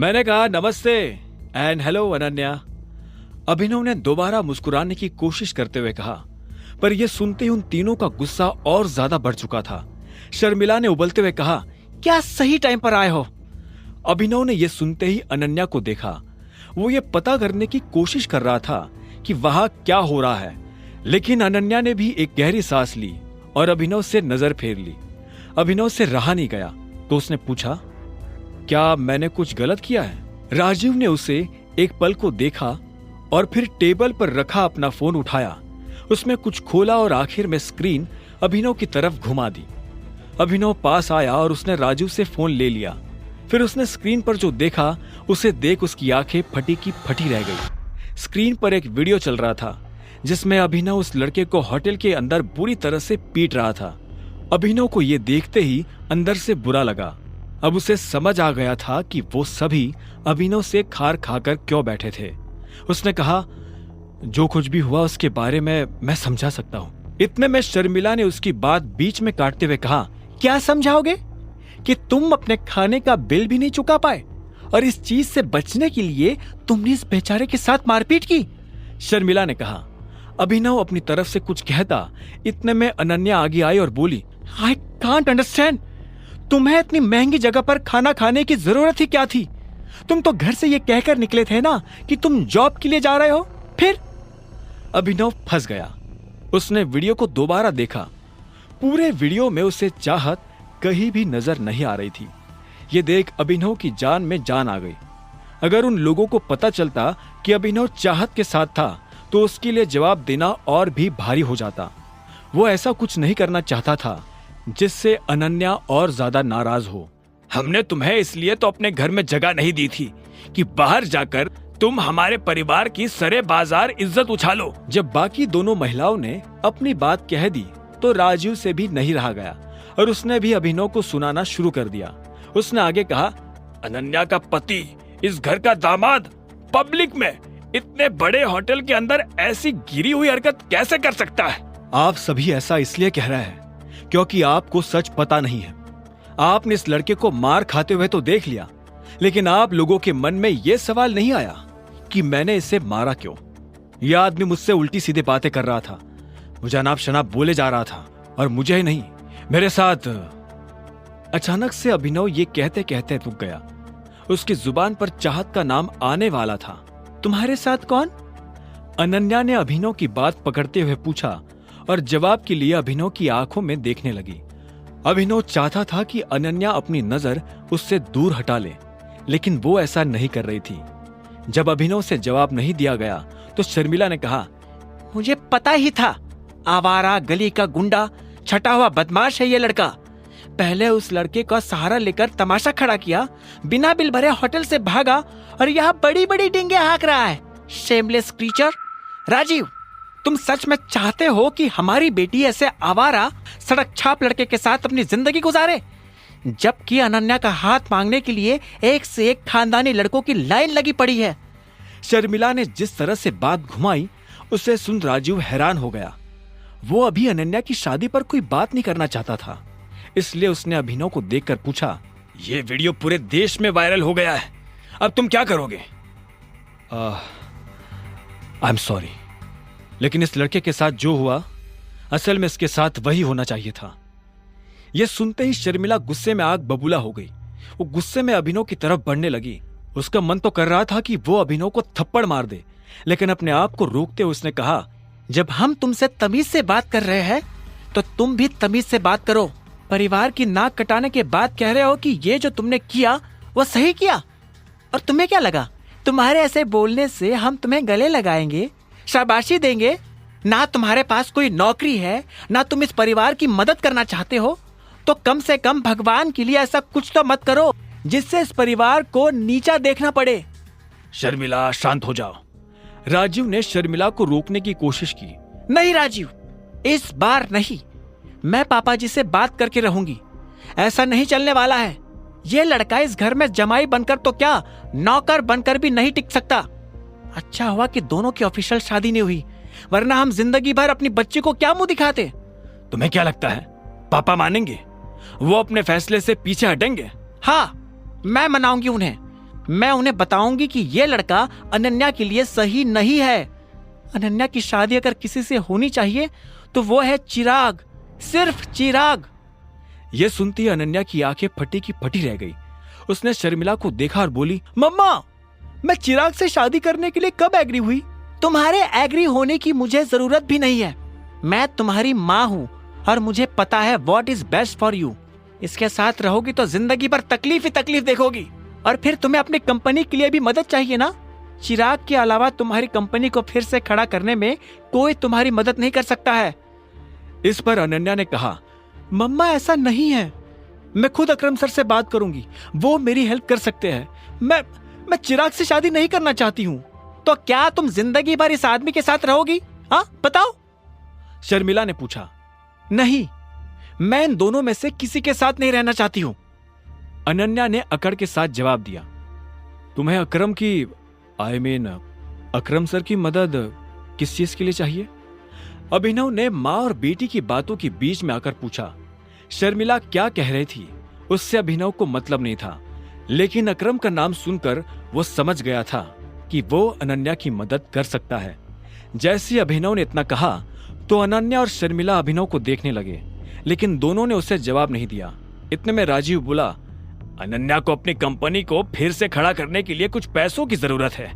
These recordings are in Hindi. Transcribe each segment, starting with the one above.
मैंने कहा नमस्ते एंड हेलो अनन्या। अभिनव ने दोबारा मुस्कुराने की कोशिश करते हुए कहा, पर यह सुनते ही उन तीनों का गुस्सा और ज्यादा बढ़ चुका था। शर्मिला ने उबलते हुए कहा, क्या सही टाइम पर आए हो? अभिनव ने यह सुनते ही अनन्या को देखा। वो ये पता करने की कोशिश कर रहा था कि वहां क्या हो रहा है, लेकिन अनन्या ने भी एक गहरी सांस ली और अभिनव से नजर फेर ली। अभिनव से रहा नहीं गया तो उसने पूछा, क्या मैंने कुछ गलत किया है? राजीव ने उसे एक पल को देखा और फिर टेबल पर रखा अपना फोन उठाया, उसमें कुछ खोला और आखिर में स्क्रीन अभिनव की तरफ घुमा दी। अभिनव पास आया और उसने राजीव से फोन ले लिया। फिर उसने स्क्रीन पर जो देखा उसे देख उसकी आंखें फटी की फटी रह गई। स्क्रीन पर एक वीडियो चल रहा था जिसमें अभिनव उस लड़के को होटल के अंदर बुरी तरह से पीट रहा था। अभिनव को यह देखते ही अंदर से बुरा लगा। अब उसे समझ आ गया था कि वो सभी अभिनव से खार खाकर क्यों बैठे थे। उसने कहा, जो कुछ भी हुआ उसके बारे में मैं समझा सकता हूँ। इतने में शर्मिला ने उसकी बात बीच में काटते हुए कहा, क्या समझाओगे? कि तुम अपने खाने का बिल भी नहीं चुका पाए और इस चीज से बचने के लिए तुमने इस बेचारे के साथ मारपीट की? शर्मिला ने कहा। अभिनव अपनी तरफ से कुछ कहता, इतने में अनन्या आगे आई और बोली, आई कांट अंडरस्टैंड, तुम्हें इतनी महंगी जगह पर खाना खाने की जरूरत ही क्या थी? तुम तो घर से ये कहकर निकले थे ना कि तुम जॉब के लिए जा रहे हो। फिर अभिनव फंस गया। उसने वीडियो को दोबारा देखा। पूरे वीडियो में उसे चाहत कहीं भी नजर नहीं आ रही थी। ये देख अभिनव की जान में जान आ गई। अगर उन लोगों को पता चलता कि अभिनव चाहत के साथ था तो उसके लिए जवाब देना और भी भारी हो जाता। वो ऐसा कुछ नहीं करना चाहता था जिससे अनन्या और ज्यादा नाराज हो। हमने तुम्हें इसलिए तो अपने घर में जगह नहीं दी थी कि बाहर जाकर तुम हमारे परिवार की सरे बाजार इज्जत उछालो। जब बाकी दोनों महिलाओं ने अपनी बात कह दी तो राजीव से भी नहीं रहा गया और उसने भी अभिनव को सुनाना शुरू कर दिया। उसने आगे कहा, अनन्या का पति, इस घर का दामाद, पब्लिक में इतने बड़े होटल के अंदर ऐसी गिरी हुई हरकत कैसे कर सकता है? आप सभी ऐसा इसलिए कह रहे हैं क्योंकि आपको सच पता नहीं है। आपने इस लड़के को मार खाते हुए तो देख लिया, लेकिन आप लोगों के मन में यह सवाल नहीं आया कि मैंने इसे मारा क्यों? यह आदमी मुझसे उल्टी सीधी बातें कर रहा था, मुझे अनाप शनाप बोले जा रहा था और मुझे ही नहीं, मेरे साथ। अचानक से अभिनव ये कहते कहते रुक गया। उसकी जुबान पर चाहत का नाम आने वाला था। तुम्हारे साथ कौन? अनन्या ने अभिनव की बात पकड़ते हुए पूछा और जवाब के लिए अभिनव की आंखों में देखने लगी। अभिनव चाहता था कि अनन्या अपनी नजर उससे दूर हटा ले, लेकिन वो ऐसा नहीं कर रही थी। जब अभिनव से जवाब नहीं दिया गया तो शर्मिला ने कहा, मुझे पता ही था, आवारा गली का गुंडा, छटा हुआ बदमाश है ये लड़का। पहले उस लड़के का सहारा लेकर तमाशा खड़ा किया, बिना बिल भरे होटल से भागा और यहाँ बड़ी बड़ी डींगे हाँक रहा है। Shameless creature. राजीव, तुम सच में चाहते हो कि हमारी बेटी ऐसे आवारा सड़क छाप लड़के के साथ अपनी जिंदगी गुजारे, जबकि अनन्या का हाथ मांगने के लिए एक से एक खानदानी लड़कों की लाइन लगी पड़ी है? शर्मिला ने जिस तरह से बात घुमाई उसे सुन राजीव हैरान हो गया। वो अभी अनन्या की शादी पर कोई बात नहीं करना चाहता था, इसलिए उसने अभिनव को देखकर पूछा, ये वीडियो पूरे देश में वायरल हो गया है, अब तुम क्या करोगे? आई एम सॉरी, लेकिन इस लड़के के साथ जो हुआ असल में इसके साथ वही होना चाहिए था। यह सुनते ही शर्मिला गुस्से में आग बबूला हो गई। वो गुस्से में अभिनव की तरफ बढ़ने लगी। उसका मन तो कर रहा था कि वो अभिनव को थप्पड़ मार दे, लेकिन अपने आप को रोकते हुए उसने कहा, जब हम तुमसे तमीज से बात कर रहे हैं तो तुम भी तमीज से बात करो। परिवार की नाक कटाने के बाद कह रहे हो कि ये जो तुमने किया वो सही किया, और तुम्हें क्या लगा तुम्हारे ऐसे बोलने से हम तुम्हें गले लगाएंगे, शाबाशी देंगे? ना तुम्हारे पास कोई नौकरी है, ना तुम इस परिवार की मदद करना चाहते हो, तो कम से कम भगवान के लिए ऐसा कुछ तो मत करो जिससे इस परिवार को नीचा देखना पड़े। शर्मिला, शांत हो जाओ। राजीव ने शर्मिला को रोकने की कोशिश की। नहीं राजीव, इस बार नहीं, मैं पापा जी से बात करके रहूंगी। ऐसा नहीं चलने वाला है। ये लड़का इस घर में जमाई बनकर तो क्या, नौकर बनकर भी नहीं टिक सकता। अच्छा हुआ कि दोनों की ऑफिशियल शादी नहीं हुई, वरना हम जिंदगी भर अपनी बच्ची को क्या मुंह दिखाते। तुम्हें क्या लगता है पापा मानेंगे? वो अपने फैसले से पीछे हटेंगे? हाँ, मैं मनाऊंगी उन्हें। मैं उन्हें बताऊंगी कि ये लड़का अनन्या के लिए सही नहीं है। अनन्या की शादी अगर किसी से होनी चाहिए तो वो है चिराग, सिर्फ चिराग। यह सुनती अनन्या की आंखें फटी की फटी रह गई। उसने शर्मिला को देखा और बोली, मम्मा, मैं चिराग से शादी करने के लिए कब एग्री हुई? तुम्हारे एग्री होने की मुझे जरूरत भी नहीं है। मैं तुम्हारी माँ हूँ और मुझे पता है what is best for you. इसके साथ रहोगी तो जिंदगी भर तकलीफ ही तकलीफ देखोगी। और फिर तुम्हें अपनी कंपनी के लिए भी मदद चाहिए ना? चिराग के अलावा तुम्हारी कंपनी को फिर से खड़ा करने में कोई तुम्हारी मदद नहीं कर सकता है। इस पर अनन्या ने कहा, मम्मा ऐसा नहीं है, मैं खुद अकरम सर से बात करूंगी, वो मेरी हेल्प कर सकते हैं। मैं चिराग से शादी नहीं करना चाहती हूँ। तो क्या तुम जिंदगी भर इस आदमी के साथ रहोगी? हाँ बताओ, शर्मिला ने पूछा। नहीं, मैं इन दोनों में से किसी के साथ नहीं रहना चाहती हूं, अनन्या ने अकड़ के साथ जवाब दिया। तुम्हें अकरम की अकरम सर की मदद किस चीज के लिए चाहिए? अभिनव ने माँ और बेटी की बातों के बीच में आकर पूछा। शर्मिला क्या कह रही थी उससे अभिनव को मतलब नहीं था, लेकिन अकरम का नाम सुनकर वो समझ गया था कि वो अनन्या की मदद कर सकता है। जैसे अभिनव ने इतना कहा तो अनन्या और शर्मिला अभिनव को देखने लगे, लेकिन दोनों ने उसे जवाब नहीं दिया। इतने में राजीव बोला, अनन्या को अपनी कंपनी को फिर से खड़ा करने के लिए कुछ पैसों की जरूरत है।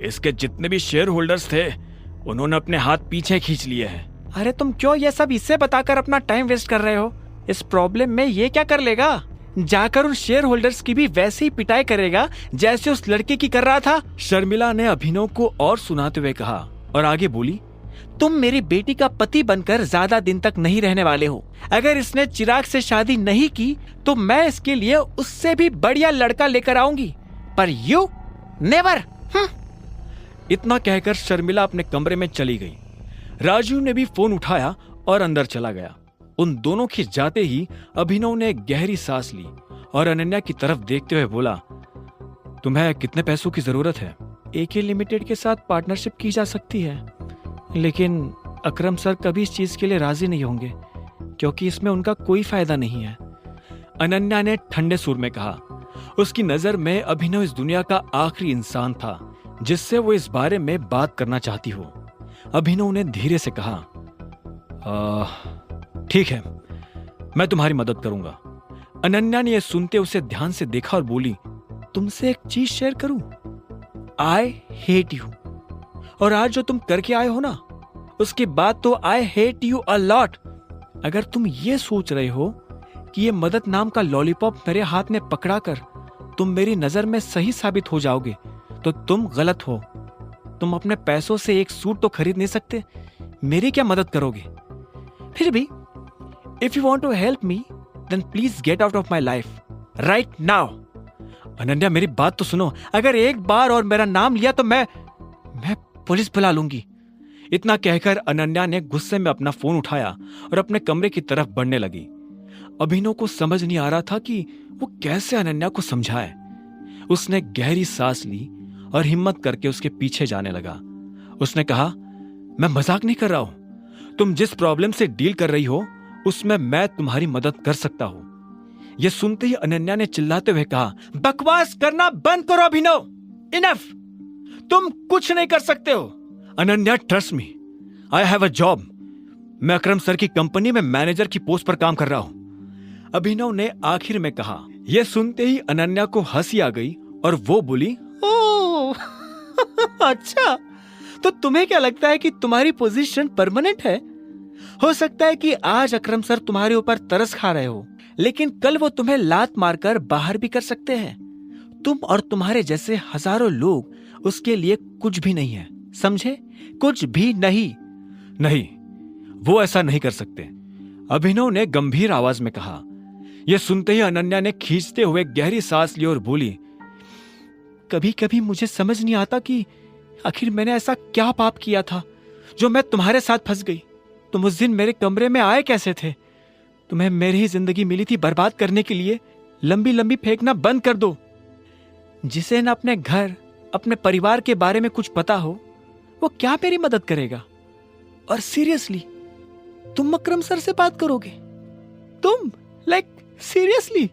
इसके जितने भी शेयर होल्डर्स थे उन्होंने अपने हाथ पीछे खींच लिए हैं। अरे तुम क्यों ये सब इससे बताकर अपना टाइम वेस्ट कर रहे हो? इस प्रॉब्लम में ये क्या कर लेगा? जाकर उन शेयर होल्डर्स की भी वैसे ही पिटाई करेगा जैसे उस लड़के की कर रहा था। शर्मिला ने अभिनव को और सुनाते हुए कहा और आगे बोली, तुम मेरी बेटी का पति बनकर ज्यादा दिन तक नहीं रहने वाले हो। अगर इसने चिराग से शादी नहीं की तो मैं इसके लिए उससे भी बढ़िया लड़का लेकर आऊंगी, पर यू नेवर। इतना कहकर शर्मिला अपने कमरे में चली गई। राजू ने भी फोन उठाया और अंदर चला गया। उन दोनों के जाते ही अभिनव ने गहरी सांस ली और अनन्या की तरफ देखते हुए बोला, तुम्हें कितने पैसों की जरूरत है? एके लिमिटेड के साथ पार्टनरशिप की जा सकती है, लेकिन अकरम सर कभी इस चीज के लिए राजी नहीं होंगे क्योंकि इसमें उनका कोई फायदा नहीं है, अनन्या ने ठंडे सुर में कहा। उसकी नजर में अभिनव इस दुनिया का आखिरी इंसान था जिससे वो इस बारे में बात करना चाहती हो। अभिनव ने धीरे से कहा, ठीक है, मैं तुम्हारी मदद करूंगा। अनन्या ने यह सुनते उसे ध्यान से देखा और बोली, तुमसे एक चीज शेयर करूं? I hate you. और आज जो तुम करके आए हो ना, उसके बाद तो I hate you a lot. अगर तुम ये सोच रहे हो कि ये मदद नाम का लॉलीपॉप मेरे हाथ में पकड़ाकर तुम मेरी नजर में सही साबित हो जाओगे तो तुम गलत हो। तुम अपने पैसों से एक सूट तो खरीद नहीं सकते, मेरी क्या मदद करोगे? फिर भी if you want to help me then please get out of my life right now. Ananya मेरी बात तो सुनो। अगर एक बार और मेरा नाम लिया तो मैं पुलिस बुला लूंगी। इतना कहकर अनन्या ने गुस्से में अपना फोन उठाया और अपने कमरे की तरफ बढ़ने लगी। अभिनव को समझ नहीं आ रहा था कि वो कैसे अनन्या को समझाए। उसने गहरी सांस ली और हिम्मत करके उसके पीछे जाने लगा। उसने कहा, मैं मजाक नहीं कर रहा हूं, तुम जिस प्रॉब्लम से डील कर रही हो उसमें मैं तुम्हारी मदद कर सकता हूं। यह सुनते ही अनन्या ने चिल्लाते हुए कहा, बकवास करना बंद करो अभिनव, इनफ। तुम कुछ नहीं कर सकते हो। Ananya trust me, I have a job. मैं अकरम सर की कंपनी में मैनेजर की पोस्ट पर काम कर रहा हूं, अभिनव ने आखिर में कहा। यह सुनते ही अनन्या को हंसी आ गई और वो बोली, ओह अच्छा, तो तुम्हें क्या लगता है कि तुम्हारी पोजीशन परमानेंट है? हो सकता है कि आज अकरम सर तुम्हारे ऊपर तरस खा रहे हो, लेकिन कल वो तुम्हें लात मारकर बाहर भी कर सकते हैं। तुम और तुम्हारे जैसे हजारों लोग उसके लिए कुछ भी नहीं है, समझे? कुछ भी नहीं। नहीं, वो ऐसा नहीं कर सकते, अभिनव ने गंभीर आवाज में कहा। यह सुनते ही अनन्या ने खींचते हुए गहरी सांस ली और बोली, कभी कभी मुझे समझ नहीं आता कि आखिर मैंने ऐसा क्या पाप किया था जो मैं तुम्हारे साथ फंस गई। तुम उस दिन मेरे कमरे में आए कैसे थे? तुम्हें मेरी ही जिंदगी मिली थी बर्बाद करने के लिए। लंबी लंबी फेंकना बंद कर दो। जिसे न अपने घर अपने परिवार के बारे में कुछ पता हो वो क्या मेरी मदद करेगा? और सीरियसली तुम अकरम सर से बात करोगे? तुम लाइक सीरियसली?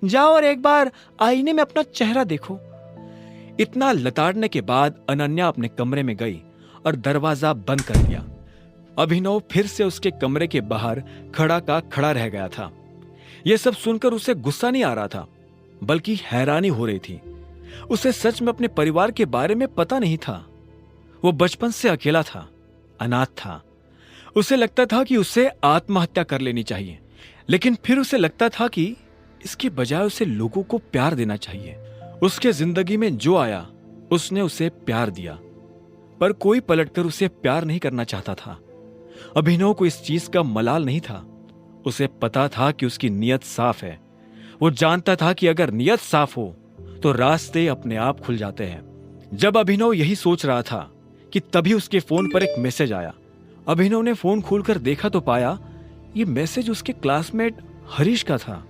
जाओ और एक बार आईने में अपना चेहरा देखो। इतना लताड़ने के बाद अनन्या अपने कमरे में गई और दरवाजा बंद कर दिया। अभिनव फिर से उसके कमरे के बाहर खड़ा का खड़ा रह गया था। यह सब सुनकर उसे गुस्सा नहीं आ रहा था, बल्कि हैरानी हो रही थी। उसे सच में अपने परिवार के बारे में पता नहीं था। वो बचपन से अकेला था, अनाथ था। उसे लगता था कि उसे आत्महत्या कर लेनी चाहिए, लेकिन फिर उसे लगता था कि इसके बजाय उसे लोगों को प्यार देना चाहिए। उसके जिंदगी में जो आया उसने उसे प्यार दिया, पर कोई पलटकर उसे प्यार नहीं करना चाहता था। अभिनव को इस चीज का मलाल नहीं था। उसे पता था कि उसकी नीयत साफ है। वो जानता था कि अगर नीयत साफ हो तो रास्ते अपने आप खुल जाते हैं। जब अभिनव यही सोच रहा था कि तभी उसके फोन पर एक मैसेज आया। अभिनव ने फोन खोलकर देखा तो पाया ये मैसेज उसके क्लासमेट हरीश का था।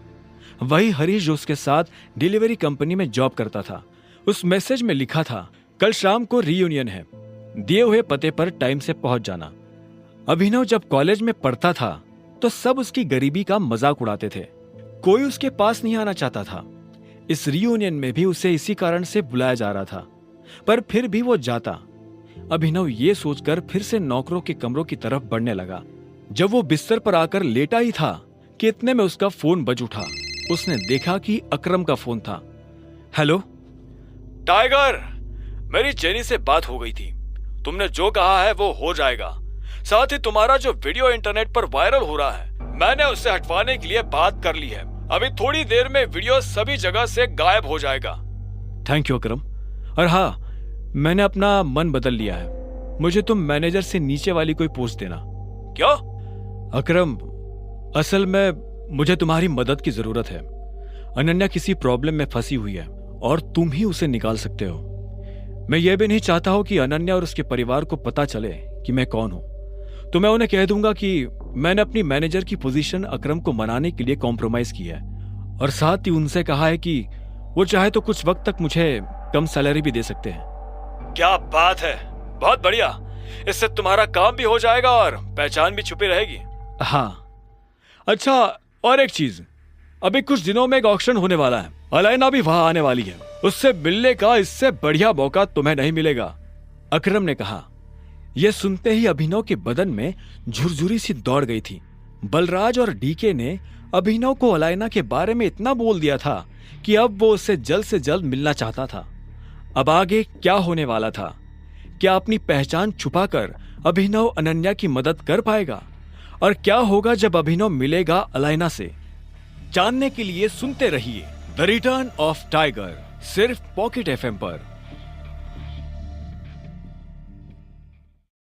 वही हरीश जो उसके साथ डिलीवरी कंपनी में जॉब करता था। उस मैसेज में लिखा था, कल शाम को रीयूनियन है, दिए हुए पते पर टाइम से पहुंच जाना। अभिनव जब कॉलेज में पढ़ता था तो सब उसकी गरीबी का मजाक उड़ाते थे। कोई उसके पास नहीं आना चाहता था। इस रीयूनियन में भी उसे इसी कारण से बुलाया जा रहा था, पर फिर भी वो जाता। अभिनव ये सोचकर फिर से नौकरों के कमरों की तरफ बढ़ने लगा। जब वो बिस्तर पर आकर लेटा ही था कि इतने में उसका फोन बज उठा। उसने देखा कि अकरम का फोन था। हेलो टाइगर, मेरी जेनी से बात हो गई थी। तुमने जो कहा है वो हो जाएगा। साथ ही तुम्हारा जो वीडियो इंटरनेट पर वायरल हो रहा है, मैंने उससे हटवाने के लिए बात कर ली है। अभी थोड़ी देर में वीडियो सभी जगह से गायब हो जाएगा। थैंक यू अकरम। और हाँ, मैंने अपना मन बदल लिया है। मुझे तुम मैनेजर से नीचे वाली कोई पोस्ट देना। क्यों? अकरम, असल में मुझे तुम्हारी मदद की जरूरत है। अनन्या किसी प्रॉब्लम में फंसी हुई है और तुम ही उसे निकाल सकते हो। मैं यह भी नहीं चाहता हूं कि अनन्या और उसके परिवार को पता चले कि मैं कौन हूं। तो मैं उन्हें कह दूंगा कि मैंने अपनी मैनेजर की पोजीशन अकरम को मनाने के लिए कॉम्प्रोमाइज की है, और साथ ही उनसे कहा है कि वो चाहे तो कुछ वक्त तक मुझे कम सैलरी भी दे सकते हैं। क्या बात है, बहुत बढ़िया। इससे तुम्हारा काम भी हो जाएगा और पहचान भी छुपी रहेगी। हाँ। अच्छा, और एक चीज, अभी कुछ दिनों में एक ऑक्शन होने वाला है। अलाइना भी वहां आने वाली है। उससे मिलने का इससे बढ़िया मौका तुम्हें नहीं मिलेगा, अकरम ने कहा। यह सुनते ही अभिनव के बदन में झुरझुरी सी दौड़ गई थी। बलराज और डीके ने अभिनव को अलाइना के बारे में इतना बोल दिया था कि अब वो उससे जल्द से जल्द मिलना चाहता था। अब आगे क्या होने वाला था? क्या अपनी पहचान छुपाकर अभिनव अनन्या की मदद कर पाएगा? और क्या होगा जब अभिनव मिलेगा अलाइना से? जानने के लिए सुनते रहिए द रिटर्न ऑफ टाइगर, सिर्फ पॉकेट एफएम पर।